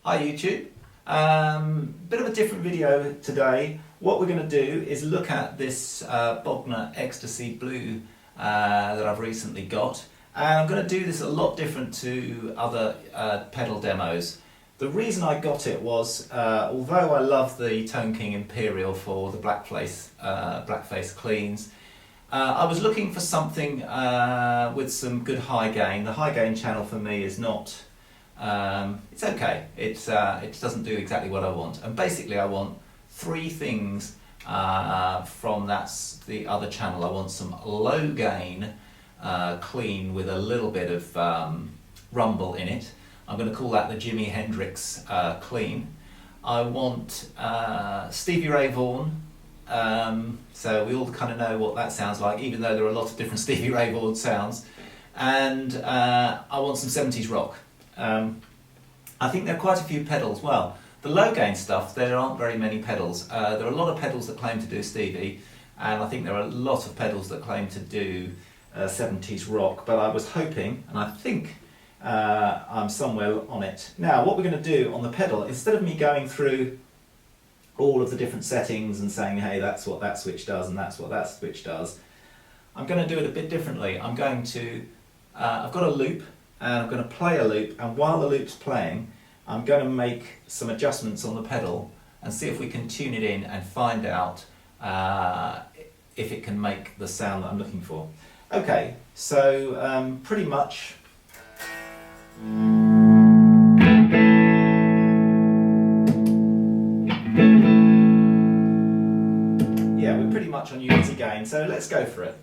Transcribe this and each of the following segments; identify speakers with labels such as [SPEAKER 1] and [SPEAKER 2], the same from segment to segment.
[SPEAKER 1] Hi YouTube. Bit of a different video today. What we're going to do is look at this Bogner Ecstasy Blue that I've recently got. And I'm going to do this a lot different to other pedal demos. The reason I got it was, although I love the Tone King Imperial for the blackface cleans, I was looking for something with some good high gain. The high gain channel for me is not, it's okay. It doesn't do exactly what I want. And basically I want three things from the other channel. I want some low gain clean with a little bit of rumble in it. I'm going to call that the Jimi Hendrix clean. I want Stevie Ray Vaughan. So we all kind of know what that sounds like, even though there are a lot of different Stevie Ray Vaughan sounds. And I want some 70s rock. I think there are quite a few pedals. Well, the low gain stuff, there aren't very many pedals. There are a lot of pedals that claim to do Stevie, and I think there are a lot of pedals that claim to do 70s rock, but I was hoping, and I think I'm somewhere on it. Now, what we're going to do on the pedal, instead of me going through all of the different settings and saying, hey, that's what that switch does and that's what that switch does, I'm going to do it a bit differently. I'm going to, I've got a loop, and I'm going to play a loop, and while the loop's playing, I'm going to make some adjustments on the pedal and see if we can tune it in and find out if it can make the sound that I'm looking for. Okay, so pretty much yeah, we're pretty much on unity gain, so let's go for it.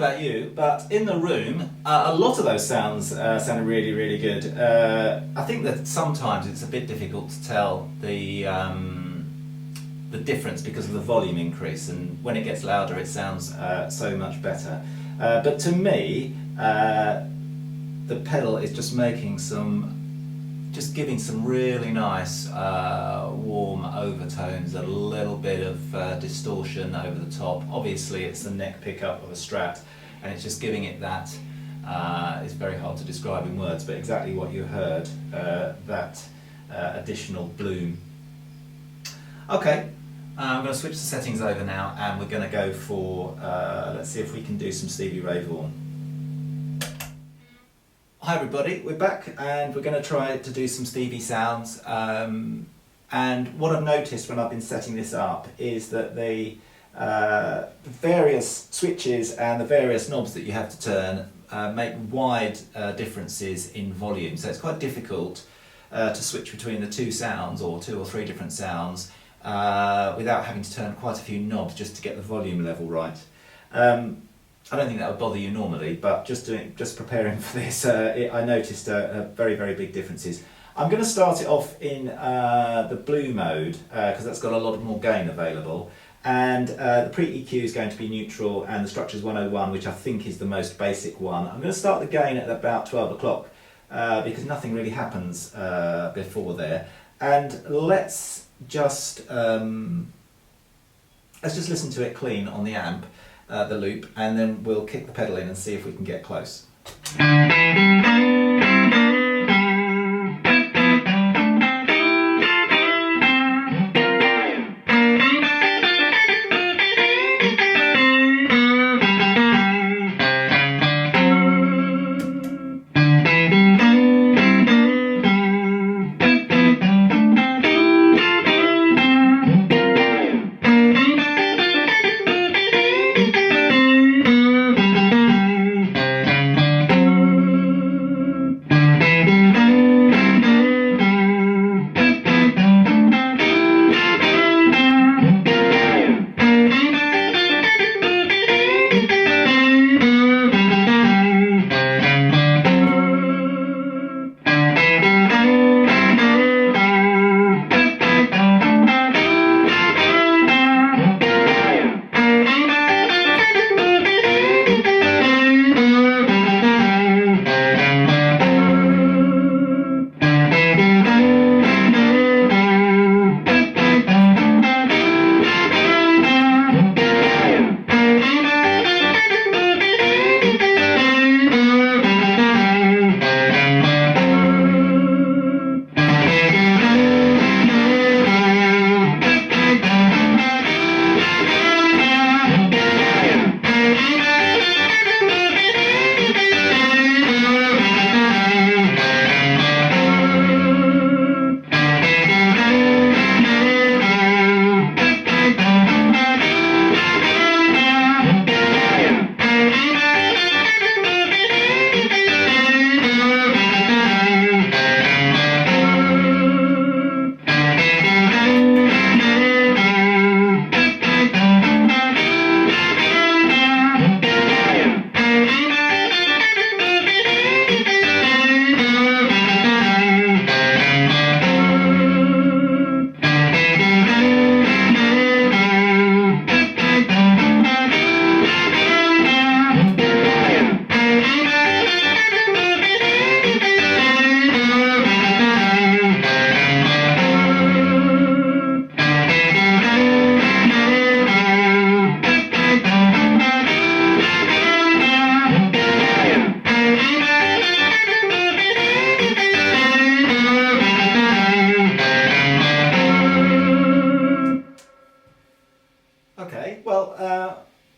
[SPEAKER 1] about you, but in the room, a lot of those sounds sounded really, really good. I think that sometimes it's a bit difficult to tell the difference because of the volume increase, and when it gets louder it sounds so much better. But to me, the pedal is just making just giving some really nice warm overtones, a little bit of distortion over the top. Obviously it's the neck pickup of a Strat, and it's just giving it that, it's very hard to describe in words, but exactly what you heard, that additional bloom. Okay, I'm going to switch the settings over now, and we're going to go for, let's see if we can do some Stevie Ray Vaughan. Hi everybody, we're back and we're going to try to do some Stevie sounds, and what I've noticed when I've been setting this up is that the various switches and the various knobs that you have to turn make wide differences in volume, so it's quite difficult to switch between the two sounds, or two or three different sounds, without having to turn quite a few knobs just to get the volume level right. I don't think that would bother you normally, but just preparing for this, I noticed very, very big differences. I'm going to start it off in the blue mode, because that's got a lot more gain available, and the pre-EQ is going to be neutral, and the structure's 101, which I think is the most basic one. I'm going to start the gain at about 12 o'clock, because nothing really happens before there. And let's just listen to it clean on the amp, the loop, and then we'll kick the pedal in and see if we can get close.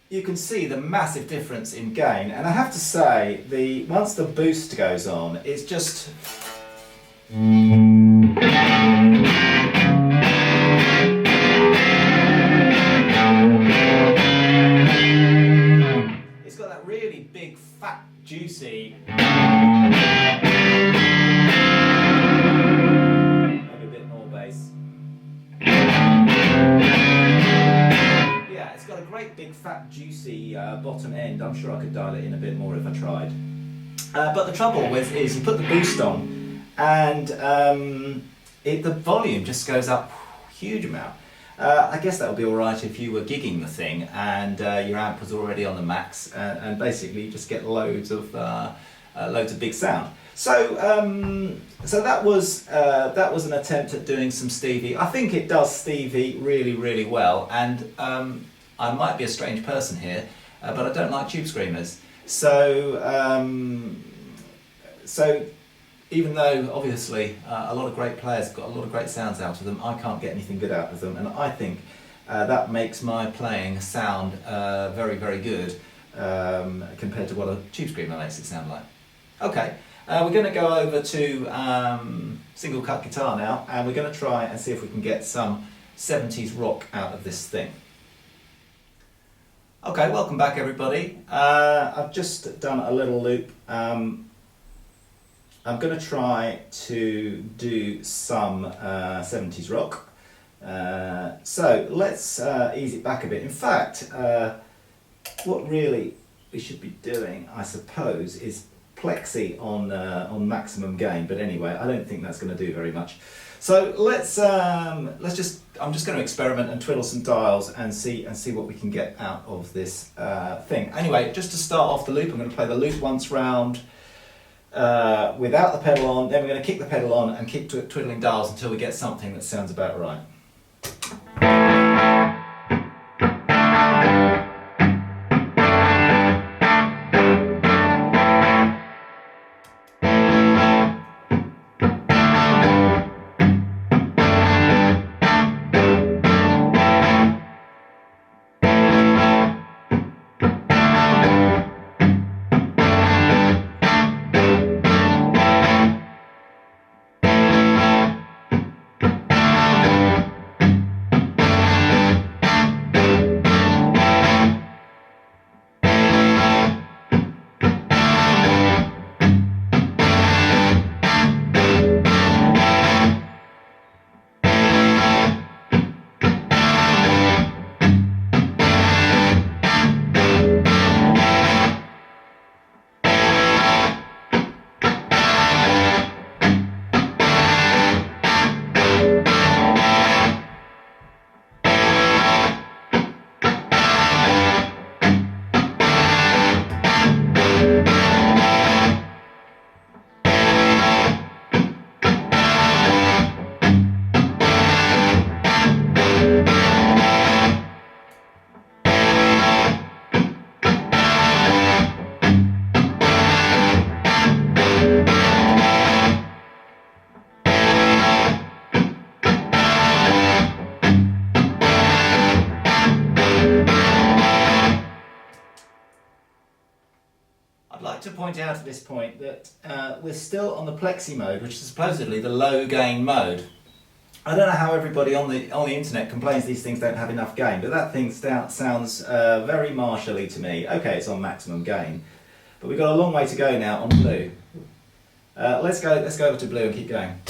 [SPEAKER 1] You can see the massive difference in gain, and I have to say, once the boost goes on, it's just it's got that really big, fat, juicy, maybe a bit more bass. Yeah, it's got a great big fat that juicy bottom end. I'm sure I could dial it in a bit more if I tried. But the trouble is you put the boost on and the volume just goes up a huge amount. I guess that would be alright if you were gigging the thing and your amp was already on the max and basically you just get loads of big sound. So that was an attempt at doing some Stevie. I think it does Stevie really, really well, and I might be a strange person here, but I don't like tube screamers. So even though obviously a lot of great players have got a lot of great sounds out of them, I can't get anything good out of them, and I think that makes my playing sound very, very good compared to what a tube screamer makes it sound like. Okay, we're going to go over to single cut guitar now, and we're going to try and see if we can get some 70s rock out of this thing. Okay, welcome back everybody. I've just done a little loop. I'm going to try to do some 70s rock. So let's ease it back a bit. In fact, what really we should be doing, I suppose, is plexi on maximum gain. But anyway, I don't think that's going to do very much. So I'm just going to experiment and twiddle some dials and see what we can get out of this thing. Anyway, just to start off the loop, I'm going to play the loop once round without the pedal on. Then we're going to kick the pedal on and keep twiddling dials until we get something that sounds about right. To point out at this point that we're still on the plexi mode, which is supposedly the low gain mode. I don't know how everybody on the internet complains these things don't have enough gain, but that thing sounds very Marshall-y to me. Okay, it's on maximum gain, but we've got a long way to go now on blue. Let's go over to blue and keep going.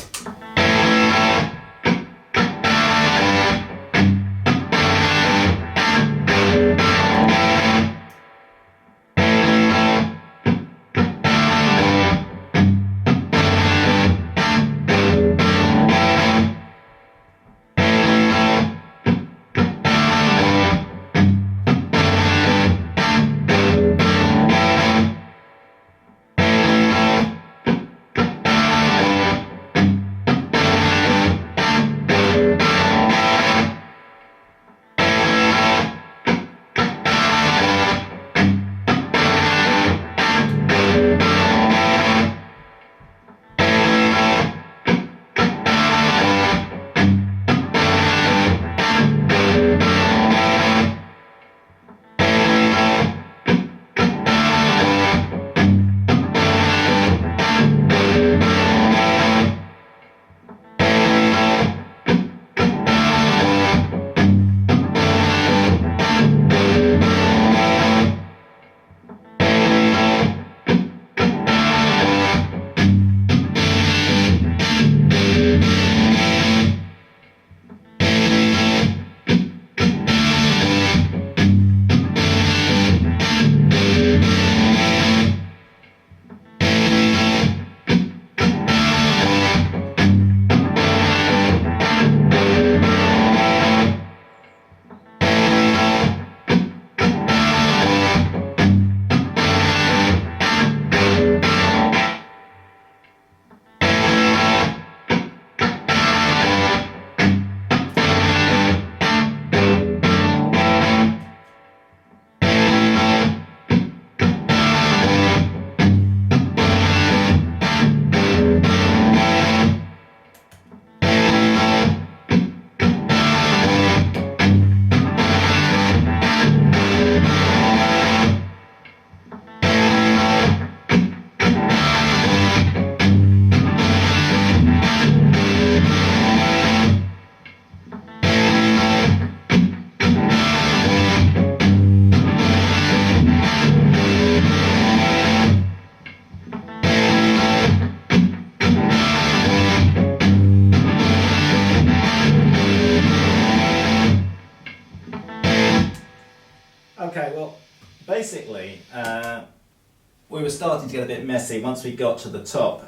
[SPEAKER 1] we were starting to get a bit messy once we got to the top,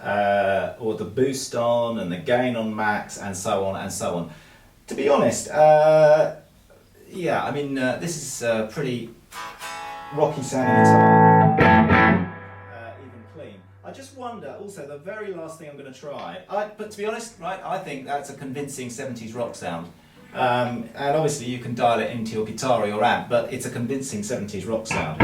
[SPEAKER 1] or the boost on and the gain on max and so on and so on. To be honest, yeah, I mean, this is pretty rocky sounding guitar, even clean. I just wonder, also, the very last thing I'm going to try, but to be honest, right, I think that's a convincing 70s rock sound. And obviously you can dial it into your guitar or your amp, but it's a convincing 70s rock sound.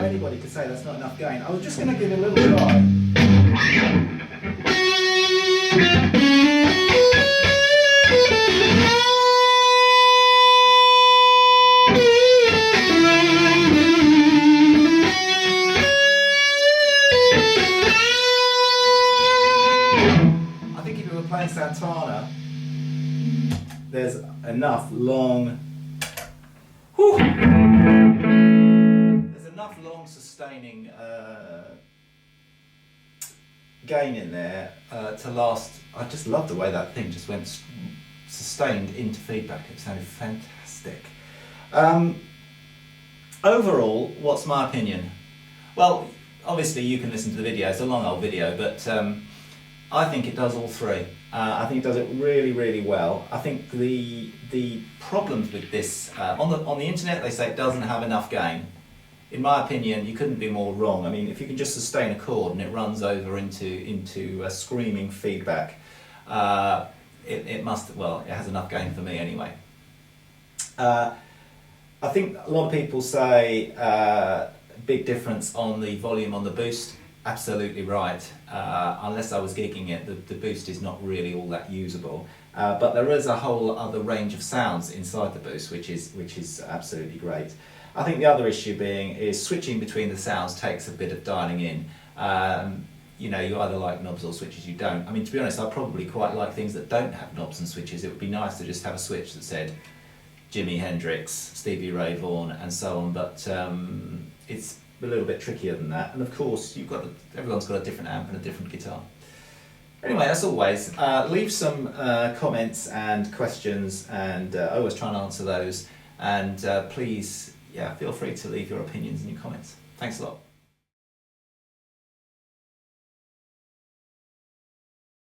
[SPEAKER 1] Anybody could say that's not enough gain. I was just going to give it a little try. I think if we were playing Santana, there's enough long. Whew, enough long sustaining gain in there to last. I just love the way that thing just went sustained into feedback. It sounded fantastic. Overall, what's my opinion? Well, obviously you can listen to the video. It's a long old video, but I think it does all three. I think it does it really, really well. I think the problems with this on the internet, they say it doesn't have enough gain. In my opinion, you couldn't be more wrong. I mean, if you can just sustain a chord and it runs over into a screaming feedback, it must, well, it has enough gain for me anyway. I think a lot of people say big difference on the volume on the boost. Absolutely right. Unless I was gigging it, the boost is not really all that usable. But there is a whole other range of sounds inside the boost, which is absolutely great. I think the other issue is switching between the sounds takes a bit of dialing in. You know, you either like knobs or switches, you don't. I mean, to be honest, I probably quite like things that don't have knobs and switches. It would be nice to just have a switch that said Jimi Hendrix, Stevie Ray Vaughan, and so on, but it's a little bit trickier than that. And of course, everyone's got a different amp and a different guitar. Anyway, as always, leave some comments and questions, and I always try and answer those. And please, yeah, feel free to leave your opinions and your comments. Thanks a lot.